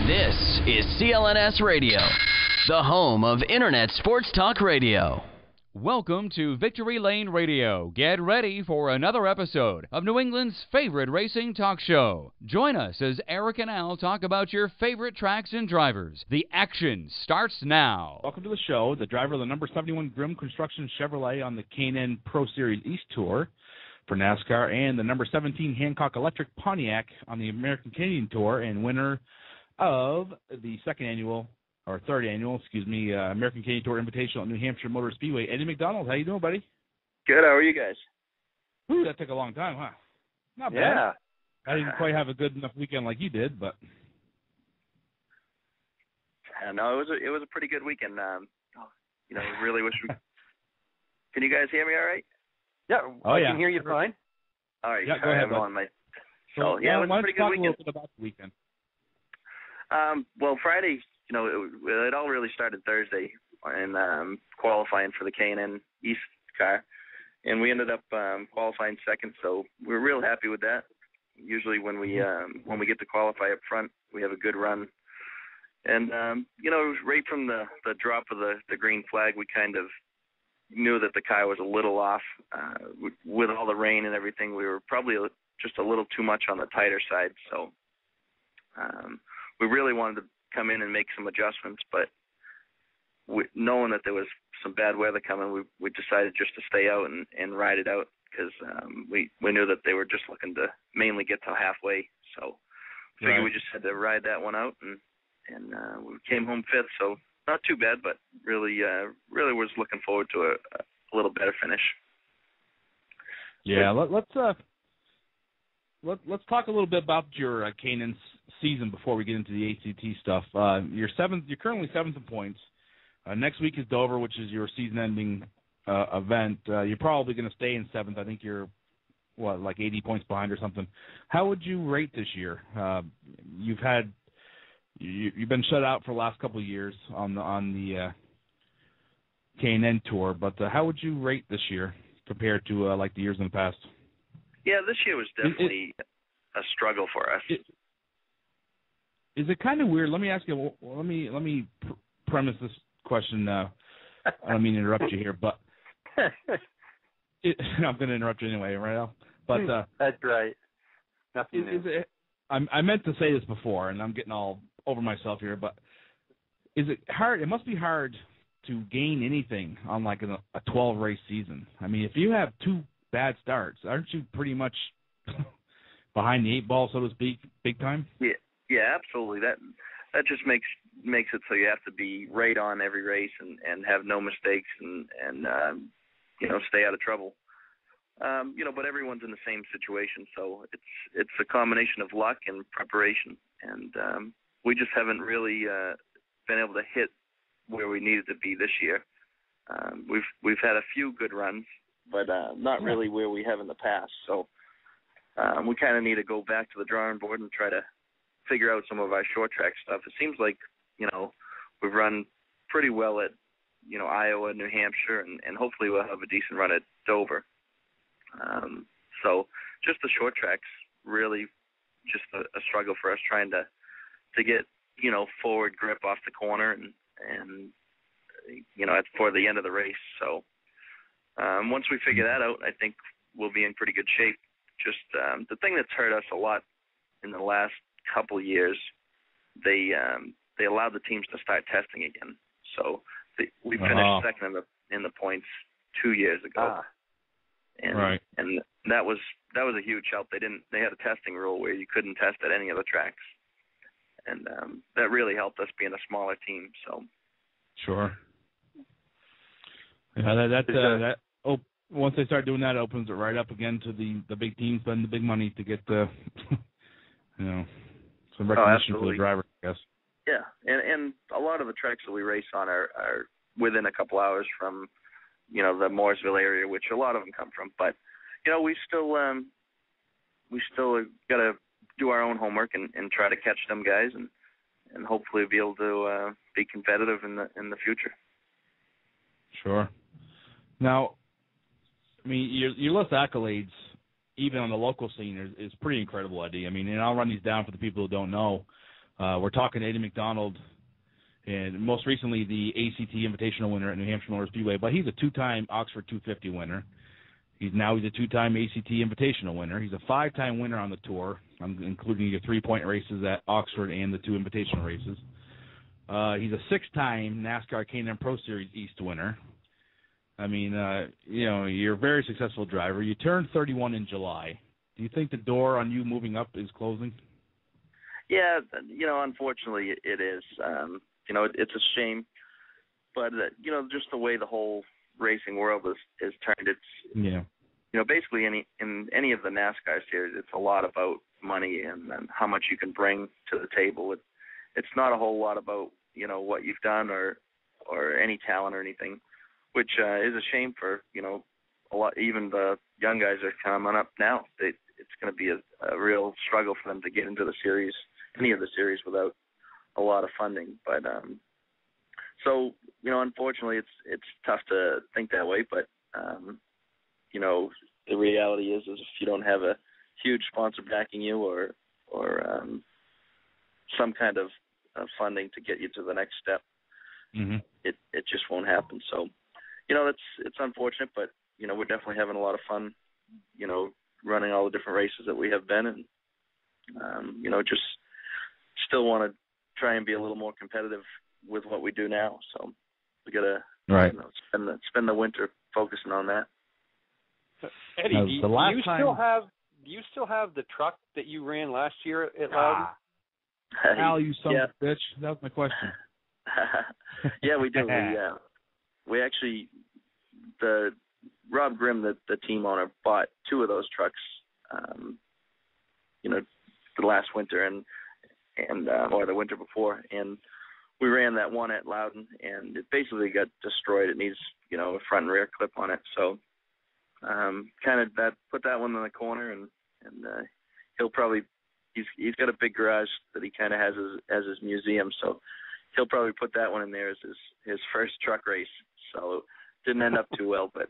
This is CLNS Radio, the home of Internet Sports Talk Radio. Welcome to Victory Lane Radio. Get ready for another episode of New England's favorite racing talk show. Join us as Eric and Al talk about your favorite tracks and drivers. The action starts now. Welcome to the show. The driver of the number 71 Grimm Construction Chevrolet on the K&N Pro Series East Tour for NASCAR, and the number 17 Hancock Electric Pontiac on the American Canadian Tour, and winner of the third annual, American Canadian Tour Invitational at New Hampshire Motor Speedway, Eddie MacDonald. How you doing, buddy? Good. How are you guys? Ooh, that took a long time, huh? Not bad. Yeah. I didn't quite have a good enough weekend like you did, but no, it was a pretty good weekend. Really wish we. Can you guys hear me all right? Yeah, I can hear you fine. All right. Yeah, go ahead. On my. So, it was a pretty good weekend. A little bit about the weekend. Well, Friday, it all really started Thursday in qualifying for the K&N East car, and we ended up qualifying second. So we're real happy with that. Usually, when we get to qualify up front, we have a good run. And right from the drop of the green flag, we kind of knew that the car was a little off. With all the rain and everything, we were probably just a little too much on the tighter side. So we really wanted to come in and make some adjustments, but knowing that there was some bad weather coming, we decided just to stay out and ride it out, because we knew that they were just looking to mainly get to halfway. So we figured we just had to ride that one out, and we came home fifth. So not too bad, but really was looking forward to a little better finish. Yeah, let's talk a little bit about your K&N season before we get into the ACT stuff. You're currently seventh in points. Next week is Dover, which is your season-ending event. You're probably going to stay in seventh. I think you're like 80 points behind or something. How would you rate this year? You've been shut out for the last couple of years on the K&N Tour, but how would you rate this year compared to like the years in the past? Yeah, this year was definitely a struggle for us. Is it kind of weird? Let me ask you. Let me premise this question. I don't mean to interrupt you here, but I'm going to interrupt you anyway, right, Al? But that's right. Nothing new. I meant to say this before, and I'm getting all over myself here, but is it hard? It must be hard to gain anything on like a 12-race season. I mean, if you have two bad starts, aren't you pretty much behind the eight ball, so to speak, big time? Yeah, absolutely. That just makes it so you have to be right on every race and have no mistakes and stay out of trouble. But everyone's in the same situation, so it's a combination of luck and preparation, and we just haven't really been able to hit where we needed to be this year. We've had a few good runs, but not really where we have in the past. So we kind of need to go back to the drawing board and try to figure out some of our short track stuff. It seems like, we've run pretty well at, Iowa, New Hampshire, and hopefully we'll have a decent run at Dover. So just the short tracks, really just a struggle for us trying to get, forward grip off the corner and for the end of the race. So once we figure that out, I think we'll be in pretty good shape. Just the thing that's hurt us a lot in the last couple years, they allowed the teams to start testing again. So we finished second in the points 2 years ago, and that was a huge help. They had a testing rule where you couldn't test at any of the tracks, and that really helped us being a smaller team. So sure. Yeah, once they start doing that, it opens it right up again to the big teams spending the big money to get the some recognition for the driver, I guess. Yeah, and a lot of the tracks that we race on are within a couple hours from, the Mooresville area, which a lot of them come from. But, we still got to do our own homework and try to catch them guys and hopefully be able to be competitive in the future. Sure. Now, I mean, your list of accolades, even on the local scene, is pretty incredible, Eddie. I mean, and I'll run these down for the people who don't know. We're talking Eddie MacDonald, and most recently the ACT Invitational winner at New Hampshire Motor Speedway, but he's a two-time Oxford 250 winner. He's a two-time ACT Invitational winner. He's a 5-time winner on the tour, including your 3-point races at Oxford and the 2 Invitational races. He's a 6-time NASCAR K&N Pro Series East winner. I mean, you're a very successful driver. You turned 31 in July. Do you think the door on you moving up is closing? Yeah, unfortunately it is. It's a shame, but just the way the whole racing world is turned, it's basically in any of the NASCAR series, it's a lot about money and how much you can bring to the table. It's not a whole lot about what you've done or any talent or anything, which is a shame for a lot. Even the young guys are coming up now. It's going to be a real struggle for them to get into the series, any of the series, without a lot of funding. But so unfortunately, it's tough to think that way. But the reality is if you don't have a huge sponsor backing you or some kind of funding to get you to the next step, it just won't happen. So it's unfortunate, but we're definitely having a lot of fun, running all the different races that we have been, and just still want to try and be a little more competitive with what we do now. So we got to spend the winter focusing on that. Eddie, do you still have the truck that you ran last year at Loudon? Al, you son of a bitch. That was my question. Yeah, we do. We actually, Rob Grimm, the team owner, bought 2 of those trucks, the last winter and or the winter before, and we ran that one at Loudon, and it basically got destroyed. It needs a front and rear clip on it, so kind of put that one in the corner, and he'll probably he's got a big garage that he kind of has as his museum, so he'll probably put that one in there as his first truck race. So didn't end up too well, but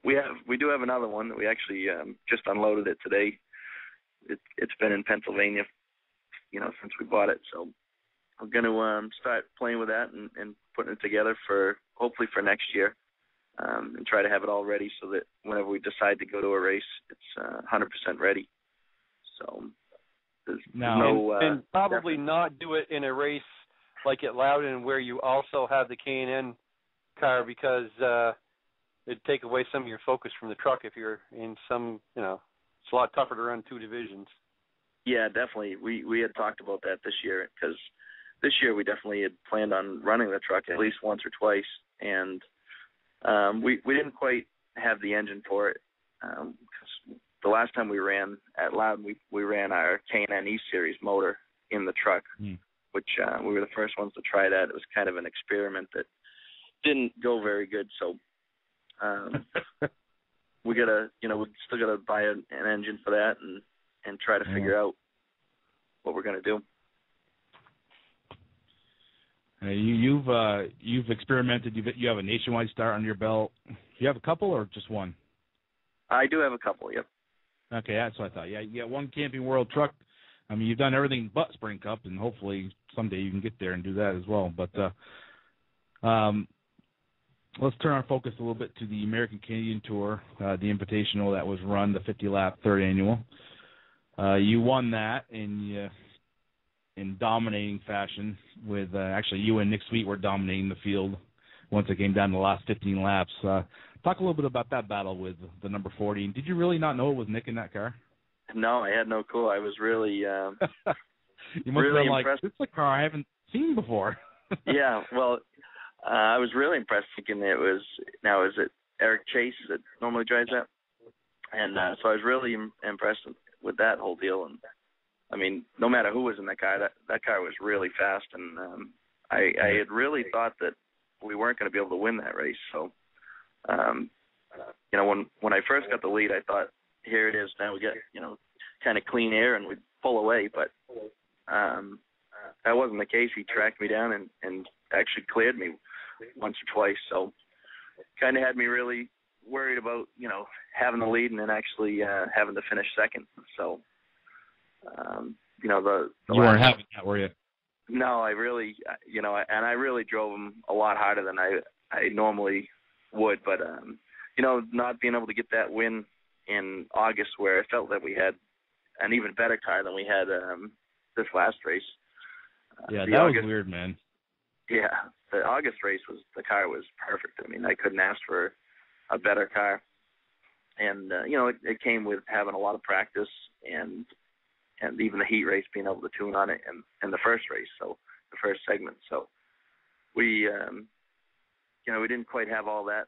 we do have another one that we actually just unloaded it today. It's been in Pennsylvania, since we bought it. So I'm going to start playing with that and putting it together hopefully for next year, and try to have it all ready so that whenever we decide to go to a race, it's 100% ready. So there's and probably not do it in a race like at Loudon where you also have the K&N car, because it'd take away some of your focus from the truck if you're in some, it's a lot tougher to run 2 divisions. Yeah, definitely. We had talked about that this year, because this year we definitely had planned on running the truck at least once or twice, and we didn't quite have the engine for it. 'Cause the last time we ran at Loudon, we ran our K&N East Series motor in the truck, which we were the first ones to try that. It was kind of an experiment that didn't go very good, so we still gotta buy an engine for that and try to figure out what we're gonna do. You've experimented. You have a nationwide start under your belt. Do you have a couple or just one? I do have a couple. Yep. Okay, that's what I thought. Yeah, you got one Camping World truck. I mean, you've done everything but Spring Cup, and hopefully someday you can get there and do that as well. But let's turn our focus a little bit to the American Canadian Tour, the Invitational that was run, the 50-lap third annual. You won that in dominating fashion. With actually you and Nick Sweet were dominating the field once it came down to the last 15 laps. Talk a little bit about that battle with the number 40. Did you really not know it was Nick in that car? No, I had no clue. I was really you must really have been impressed. Like, this is a car I haven't seen before. Yeah, well, I was really impressed, thinking is it Eric Chase that normally drives that? And so I was really impressed with that whole deal. And I mean, no matter who was in that car, that car was really fast. And I had really thought that we weren't going to be able to win that race. So, when I first got the lead, I thought, here it is. Now we get, kind of clean air and we pull away. But that wasn't the case. He tracked me down and actually cleared me once or twice. So kind of had me really worried about, having the lead and then actually having to finish second. So, You weren't having that, were you? No, I really, and I really drove them a lot harder than I normally would. But, not being able to get that win in August where I felt that we had an even better car than we had this last race. Yeah, that was weird, man. Yeah, the August race the car was perfect. I mean, I couldn't ask for a better car. And, it came with having a lot of practice and even the heat race, being able to tune on it in the first race, so the first segment. So we, we didn't quite have all that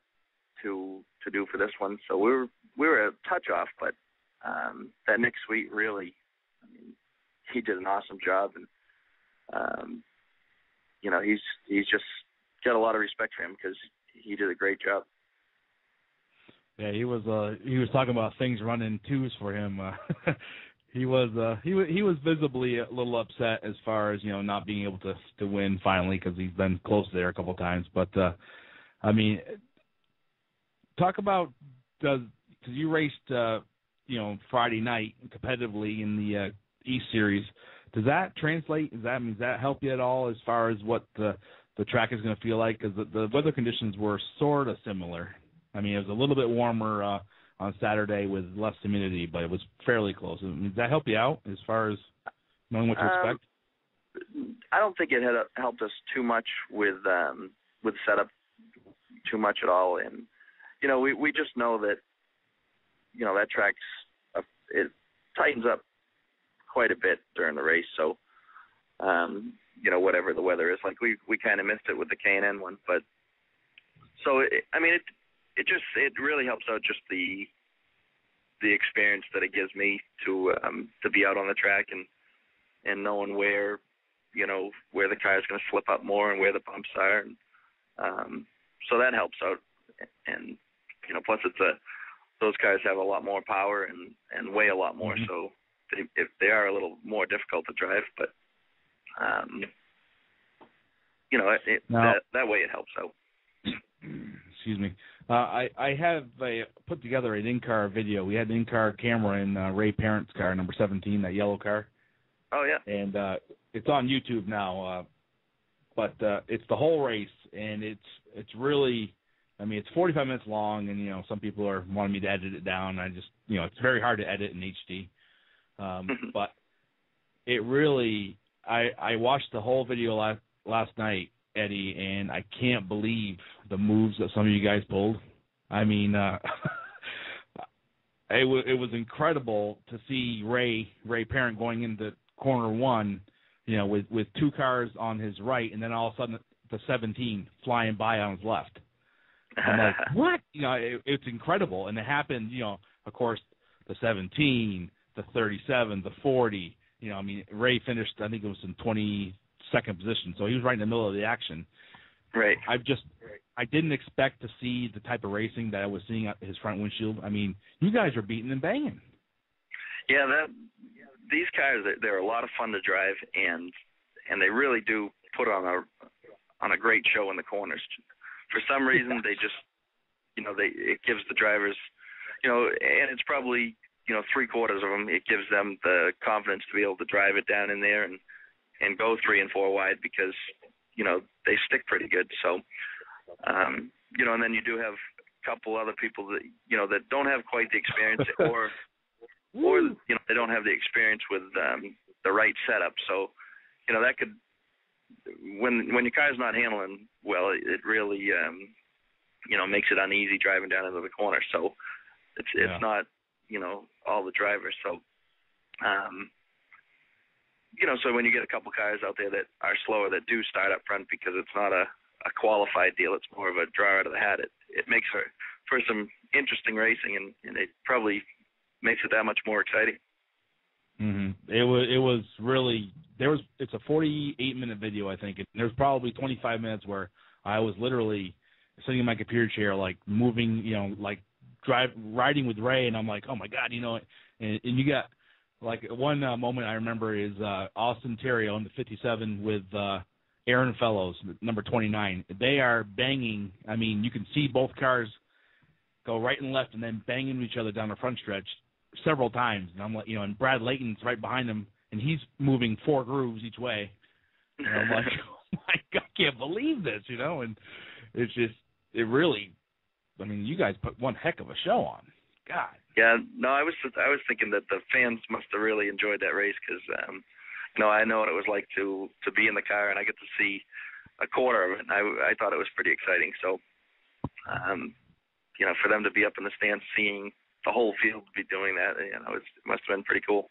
to do for this one. So we were a touch off, but that Nick Sweet really, he did an awesome job. And, he's just got a lot of respect for him because he did a great job. Yeah, he was talking about things running twos for him. He was visibly a little upset as far as not being able to win finally, because he's been close there a couple of times. But talk about because you raced Friday night competitively in the East Series. Does that translate? Does that help you at all as far as what the track is going to feel like? Because the weather conditions were sort of similar. I mean, it was a little bit warmer on Saturday with less humidity, but it was fairly close. Does that help you out as far as knowing what to expect? I don't think it had helped us too much with setup too much at all. And we just know that that track's it tightens up quite a bit during the race. So whatever the weather is, like we kind of missed it with the K&N one, but so it really helps out just the experience that it gives me to be out on the track and knowing where the car is going to slip up more and where the bumps are, and so that helps out. And plus those cars have a lot more power and weigh a lot more, mm-hmm. So they are a little more difficult to drive, but that way it helps out. Excuse me. I have put together an in-car video. We had an in-car camera in Ray Parent's car, number 17, that yellow car. Oh, yeah. And it's on YouTube now. But it's the whole race, and it's really, it's 45 minutes long, and, some people are wanting me to edit it down. I just, it's very hard to edit in HD. But it really, I watched the whole video last night, Eddie, and I can't believe the moves that some of you guys pulled. It was incredible to see Ray Parent going into corner one, with two cars on his right, and then all of a sudden the 17 flying by on his left. I'm like, what? It's incredible, and it happened. Of course, the 17, the 37, the 40. Ray finished, I think it was in 22nd position, so he was right in the middle of the action. Right. I didn't expect to see the type of racing that I was seeing at his front windshield. You guys are beating and banging. Yeah, these cars, they're a lot of fun to drive, and they really do put on a great show in the corners. For some reason, they just, it gives the drivers, and it's probably, 3/4 of them, it gives them the confidence to be able to drive it down in there and go 3 and 4 wide because, they stick pretty good. So, and then you do have a couple other people that, that don't have quite the experience or they don't have the experience with the right setup. So, that could, when your car's not handling well, it really, makes it uneasy driving down into the corner. So it's not, all the drivers. So, so when you get a couple cars out there that are slower that do start up front because it's not a qualified deal, it's more of a draw out of the hat, it makes for some interesting racing, and it probably makes it that much more exciting. Mm-hmm. It was really, it's a 48-minute video, I think. There was probably 25 minutes where I was literally sitting in my computer chair, like moving, riding with Ray, and I'm like, oh my God, and you got, like, one moment I remember is Austin Terrio in the 57 with Aaron Fellows, number 29. They are banging. You can see both cars go right and left and then bang into each other down the front stretch several times. And I'm like, and Brad Layton's right behind them, and he's moving 4 grooves each way. And I'm like, oh my God, I can't believe this, you know. And it's just, it really, I mean, you guys put one heck of a show on. God. Yeah, no, I was thinking that the fans must have really enjoyed that race because, you know, I know what it was like to be in the car, and I get to see a quarter of it. And I thought it was pretty exciting. So, you know, for them to be up in the stands seeing the whole field be doing that, you know, it must have been pretty cool.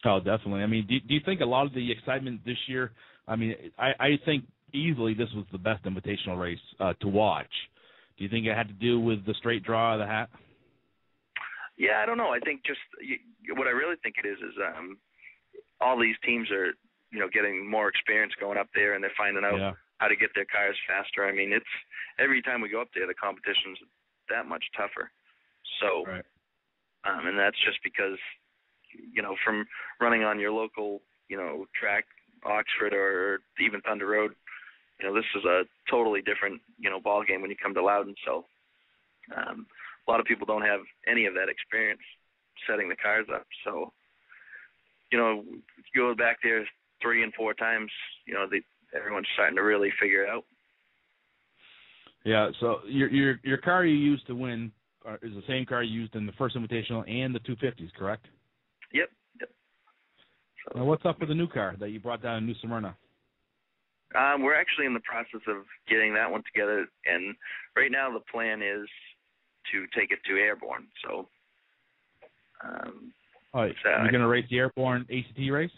Oh, definitely. I mean, do you think a lot of the excitement this year, I mean, I think easily this was the best invitational race to watch. Do you think it had to do with the straight draw of the hat? Yeah, I don't know. I think just what I really think it is all these teams are, you know, getting more experience going up there, and they're finding out how to get their cars faster. I mean, it's every time we go up there, the competition's that much tougher. So, right. And that's just because, you know, from running on your local, you know, track, Oxford or even Thunder Road, you know, this is a totally different, you know, ball game when you come to Loudon. So, a lot of people don't have any of that experience setting the cars up. So, you know, you go back there 3 and 4 times, you know, everyone's starting to really figure it out. Yeah. So your car you used to win is the same car you used in the first Invitational and the 250s, correct? Yep. So, now what's up with the new car that you brought down in New Smyrna? We're actually in the process of getting that one together, and right now the plan is to take it to Airborne. So, you're going to race the Airborne ACT race?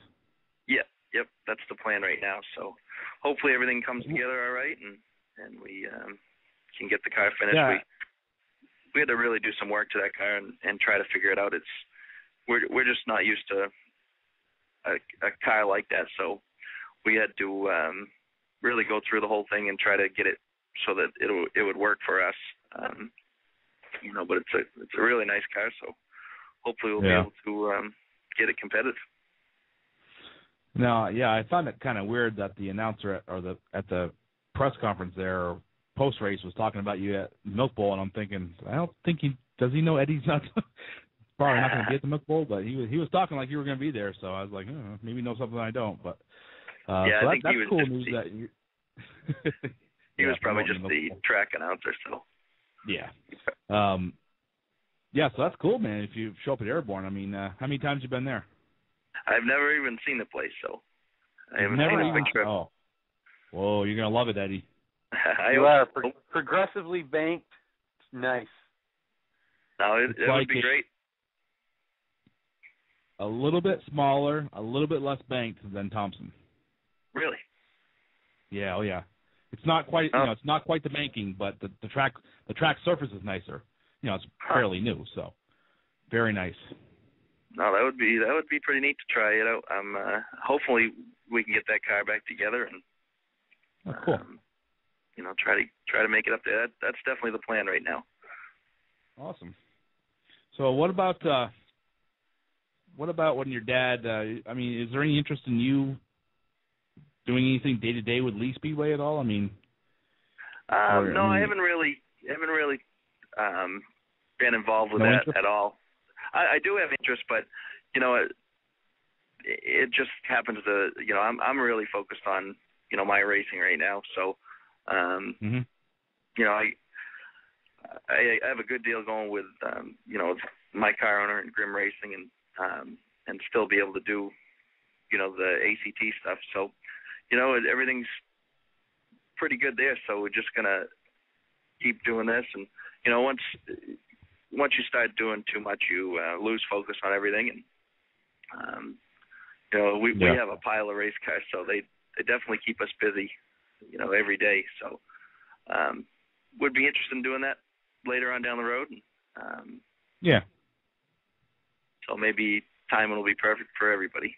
Yep, that's the plan right now. So, hopefully everything comes together all right, and we can get the car finished. Yeah. We had to really do some work to that car and try to figure it out. We're just not used to a car like that, so we had to really go through the whole thing and try to get it so that it would work for us. You know, but it's a really nice car, so hopefully we'll be able to get it competitive. No, yeah, I found it kind of weird that the announcer at the press conference there, or post race, was talking about you at Milk Bowl, and I'm thinking, I don't think does he know Eddie's not probably not going to be at the Milk Bowl, but he was talking like you were going to be there, so I was like, maybe he knows something I don't, but yeah, so I think that's he was cool just news that you. He was probably just the track announcer, so. Yeah. Yeah, so that's cool, man. If you show up at Airborne, I mean, how many times have you been there? I've never even seen the place, so I haven't seen a picture. Oh, whoa, you're gonna love it, Eddie. You are progressively banked. It's nice. No, it would be great. A little bit smaller, a little bit less banked than Thompson. Really? Yeah. Oh, yeah. It's not quite, it's not quite the banking, but the track surface is nicer. You know, it's fairly new, so very nice. No, that would be pretty neat to try it out. Hopefully we can get that car back together and cool. You know, try to make it up there. That's definitely the plan right now. Awesome. So what about when your dad? I mean, is there any interest in you doing anything day to day with Lee Speedway at all? I mean, no, I haven't really been involved with that at all. I do have interest, but you know, it just happens to, you know, I'm really focused on, you know, my racing right now. So, you know, I have a good deal going with, you know, my car owner and Grimm Racing, and still be able to do, you know, the ACT stuff. So, you know, everything's pretty good there. So we're just gonna keep doing this, and you know, once you start doing too much, you lose focus on everything. And you know, we have a pile of race cars, so they definitely keep us busy, you know, every day. So would be interested in doing that later on down the road. Yeah. So maybe timing will be perfect for everybody.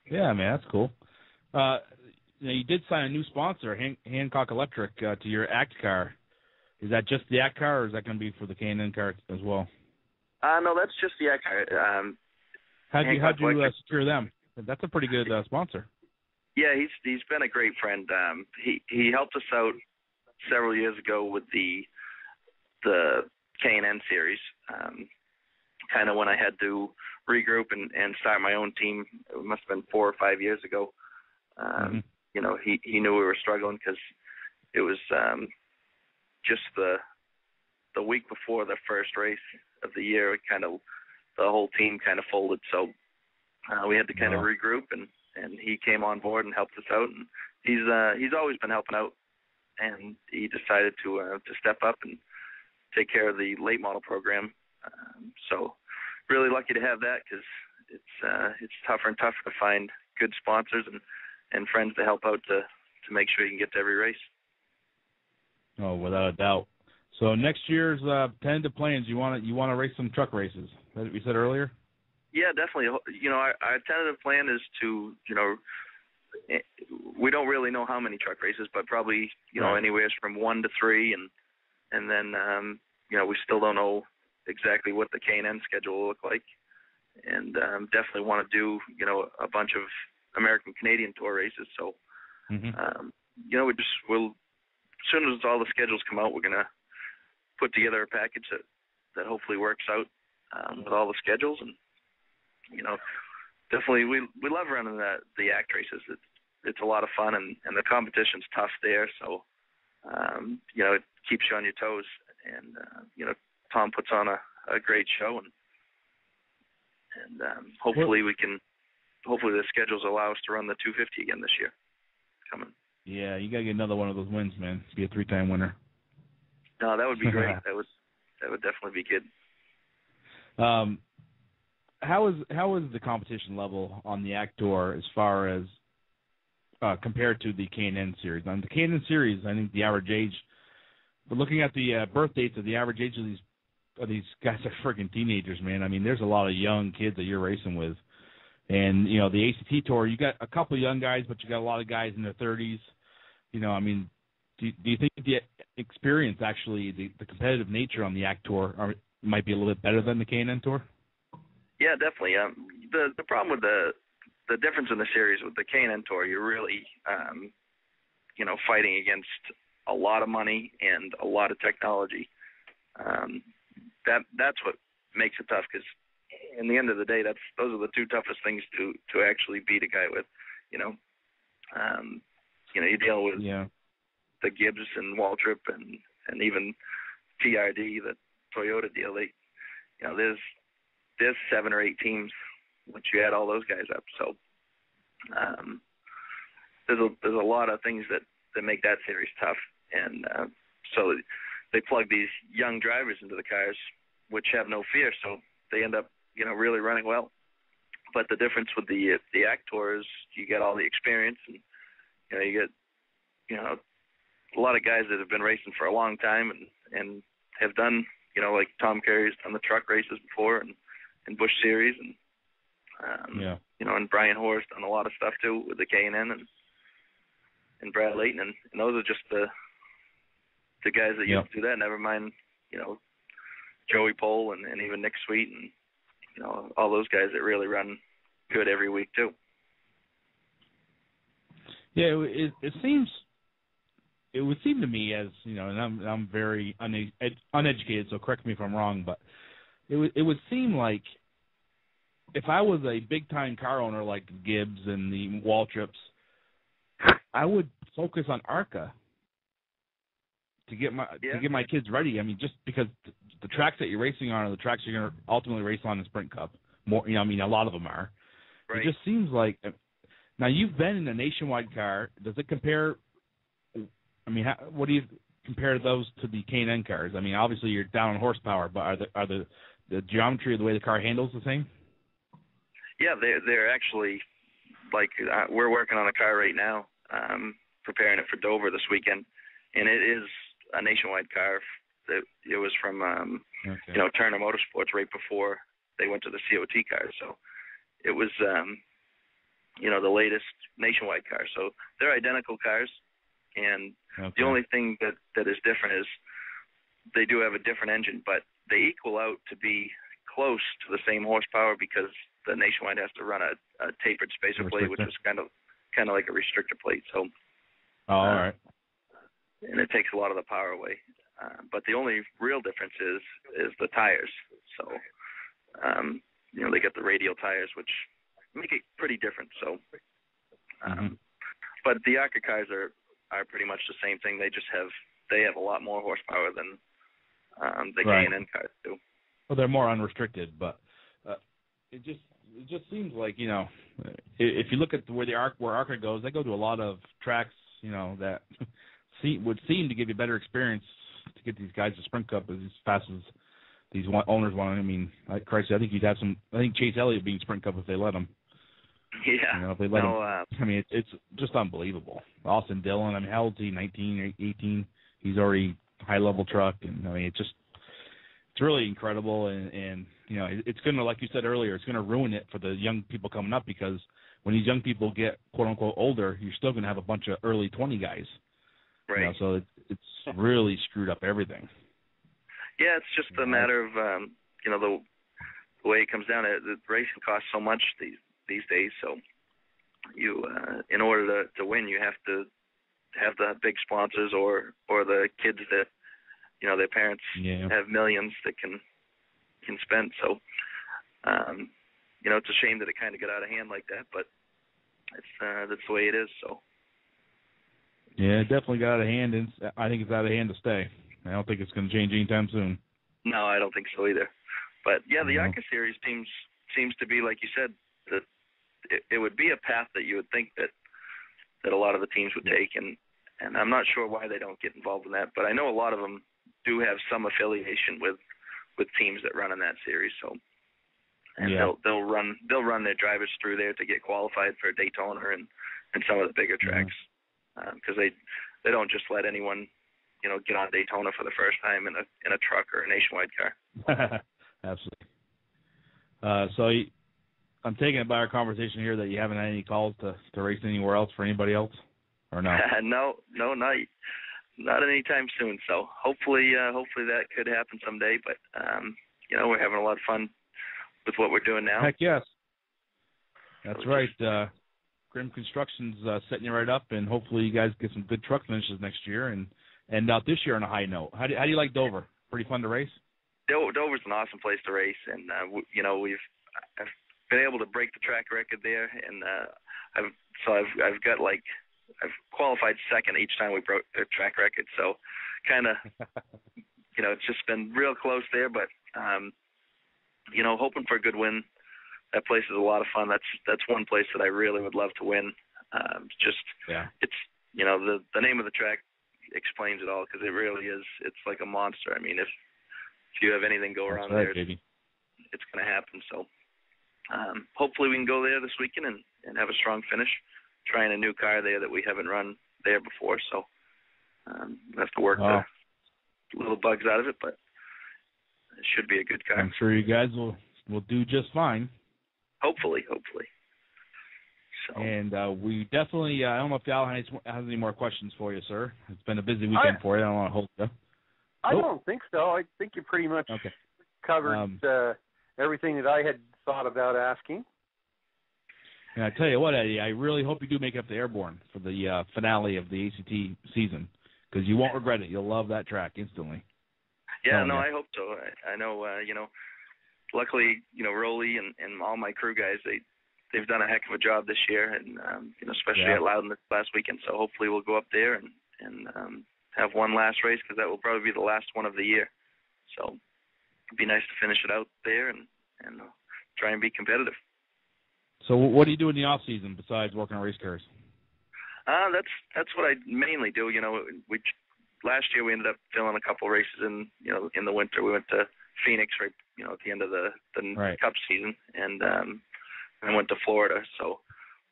Yeah, man, that's cool. You know, you did sign a new sponsor, Hancock Electric, to your ACT car. Is that just the ACT car, or is that going to be for the K&N car as well? No, that's just the ACT car. How'd you secure them? That's a pretty good sponsor. Yeah, he's been a great friend. He helped us out several years ago with the K&N series. Kind of when I had to regroup and start my own team. It must have been 4 or 5 years ago. You know, he knew we were struggling because it was just the week before the first race of the year. The whole team kind of folded, so we had to kind of regroup, and he came on board and helped us out. And he's always been helping out, and he decided to step up and take care of the late model program. So really lucky to have that, because it's tougher and tougher to find good sponsors and friends to help out to make sure you can get to every race. Oh, without a doubt. So next year's tentative plans, you want to race some truck races, that we said earlier? Yeah, definitely. You know, our tentative plan is to, you know, we don't really know how many truck races, but probably, you know, anywhere from 1 to 3, and then, you know, we still don't know exactly what the K&N schedule will look like, and definitely want to do, you know, a bunch of American Canadian Tour races. So, you know, we'll as soon as all the schedules come out, we're gonna put together a package that hopefully works out with all the schedules. And you know, definitely we love running the ACT races. It's a lot of fun, and the competition's tough there. So you know, it keeps you on your toes. And you know, Tom puts on a great show, and hopefully hopefully the schedules allow us to run the 250 again this year. Coming. Yeah, you gotta get another one of those wins, man. To be a 3-time winner. No, that would be great. That would definitely be good. How is the competition level on the ACT Tour as far as compared to the K&N series? On the K&N series, I think the average age, but looking at the birth dates of the average age of these guys are freaking teenagers, man. I mean, there's a lot of young kids that you're racing with. And, you know, the ACT Tour, you got a couple of young guys, but you got a lot of guys in their 30s. You know, I mean, do you think the experience, actually, the competitive nature on the ACT Tour might be a little bit better than the K&N Tour? Yeah, definitely. The problem with the difference in the series with the K&N Tour, you're really, you know, fighting against a lot of money and a lot of technology. That's what makes it tough, because in the end of the day, those are the two toughest things to actually beat a guy with. You know, you deal with the Gibbs and Waltrip and even TRD, the Toyota deal. You know, there's 7 or 8 teams once you add all those guys up. So there's a lot of things that make that series tough, and so they plug these young drivers into the cars, which have no fear. So they end up, you know, really running well. But the difference with the ACT Tour is you get all the experience, and you know, you get, you know, a lot of guys that have been racing for a long time and have done, you know, like Tom Carey's done the truck races before, and Busch Series, and you know, and Brian Hoare's done a lot of stuff too with the K&N, and Brad Layton, and those are just the guys that used to do that. Never mind, you know, Joey Pohl and even Nick Sweet, and you know, all those guys that really run good every week too. Yeah, it would seem to me, as you know, and I'm very uneducated, so correct me if I'm wrong, but it would seem like if I was a big time car owner like Gibbs and the Waltrips, I would focus on ARCA to get my kids ready. I mean, just because the tracks that you're racing on are the tracks you're going to ultimately race on in Sprint Cup. More, you know, I mean, a lot of them are. Right. It just seems like, now you've been in a nationwide car. Does it compare? I mean, what do you compare those to the K&N cars? I mean, obviously you're down on horsepower, but are the geometry of the way the car handles the same? Yeah, they're actually, like, we're working on a car right now, preparing it for Dover this weekend, and it is a nationwide car. It was from you know, Turner Motorsports right before they went to the COT cars. So it was you know, the latest nationwide car. So they're identical cars, and the only thing that is different is they do have a different engine, but they equal out to be close to the same horsepower, because the nationwide has to run a tapered spacer plate, which is kind of like a restrictor plate. So all right. And it takes a lot of the power away. But the only real difference is the tires. So, they got the radial tires, which make it pretty different. So, but the ARCA cars are pretty much the same thing. They have a lot more horsepower than the K&N cars do. Well, they're more unrestricted, but it just seems like, if you look at where ARCA goes, they go to a lot of tracks, that would seem to give you better experience to get these guys to Sprint Cup as fast as these owners want. I mean, Christ, I think you'd have some. I think Chase Elliott would be in Sprint Cup if they let him. Yeah. If they let him. I mean, it's just unbelievable. Austin Dillon. I mean, how old is he? 19, 18. He's already high-level truck, and I mean, it's really incredible. And it's going to, like you said earlier, it's going to ruin it for the young people coming up, because when these young people get quote unquote older, you're still going to have a bunch of early 20 guys. Right. So it's really screwed up everything. Yeah, it's just a matter of the way it comes down. The racing costs so much these days. So you, in order to win, you have to have the big sponsors or the kids that their parents have millions that can spend. So it's a shame that it kind of got out of hand like that, but that's the way it is. So. Yeah, it definitely got out of hand, and I think it's out of hand to stay. I don't think it's going to change anytime soon. No, I don't think so either. But yeah, the ARCA series seems to be, like you said, that it would be a path that you would think that a lot of the teams would take, and I'm not sure why they don't get involved in that. But I know a lot of them do have some affiliation with teams that run in that series. So, and they'll run their drivers through there to get qualified for Daytona and some of the bigger tracks, because they don't just let anyone get on Daytona for the first time in a truck or a Nationwide car. Absolutely. So I'm taking it by our conversation here that you haven't had any calls to race anywhere else for anybody else, or no? No, not anytime soon. So hopefully that could happen someday. But we're having a lot of fun with what we're doing now. Heck yes. That's right. Grim Construction's setting you right up, and hopefully you guys get some good truck finishes next year and end out this year on a high note. How do you like Dover? Pretty fun to race? Dover's an awesome place to race, and I've been able to break the track record there, and I've qualified second each time we broke the track record. So kind of it's just been real close there, but hoping for a good win. That place is a lot of fun. That's one place that I really would love to win. It's the name of the track explains it all, because it really is. It's like a monster. I mean, if you have anything go around there, it's going to happen. So hopefully we can go there this weekend and have a strong finish. Trying a new car there that we haven't run there before, so we'll have to work the little bugs out of it, but it should be a good car. I'm sure you guys will do just fine. Hopefully. So. And we definitely, I don't know if Al has any more questions for you, sir. It's been a busy weekend for you. I don't want to hold you. I don't think so. I think you pretty much covered everything that I had thought about asking. And I tell you what, Eddie, I really hope you do make it up to Airborne for the finale of the ACT season, because you won't regret it. You'll love that track instantly. Yeah, I hope so. I know, luckily, Rolly and all my crew guys, they've done a heck of a job this year, and especially at Loudon this last weekend. So hopefully we'll go up there and have one last race, because that will probably be the last one of the year. So it'd be nice to finish it out there and try and be competitive. So what do you do in the off season besides working on race cars? That's what I mainly do. Last year we ended up filling a couple races in the winter. We went to Phoenix at the end of the Cup season, and I went to Florida. So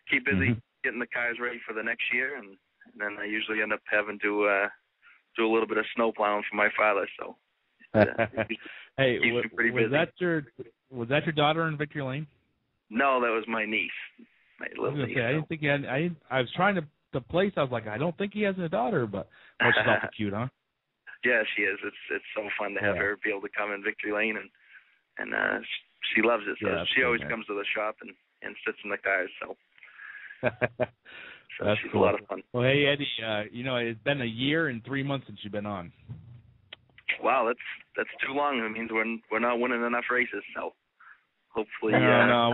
keep busy getting the cars ready for the next year, and then I usually end up having to do a little bit of snow plowing for my father. So hey, was that your daughter in Victory Lane? No, that was my niece. My little niece. I didn't think he had. I was trying to place. I was like, I don't think he has a daughter, but she's awful cute, huh? Yeah, she is. It's so fun to have her be able to come in Victory Lane, and she loves it. So she always comes to the shop and sits in the cars. So, that's she's cool. a lot of fun. Well, hey Eddie, it's been a year and 3 months since you've been on. Wow, that's too long. It means we're not winning enough races. So hopefully. No,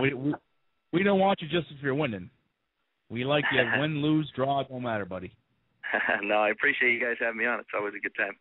we don't want you just if you're winning. We like you win, lose, draw, don't matter, buddy. No, I appreciate you guys having me on. It's always a good time.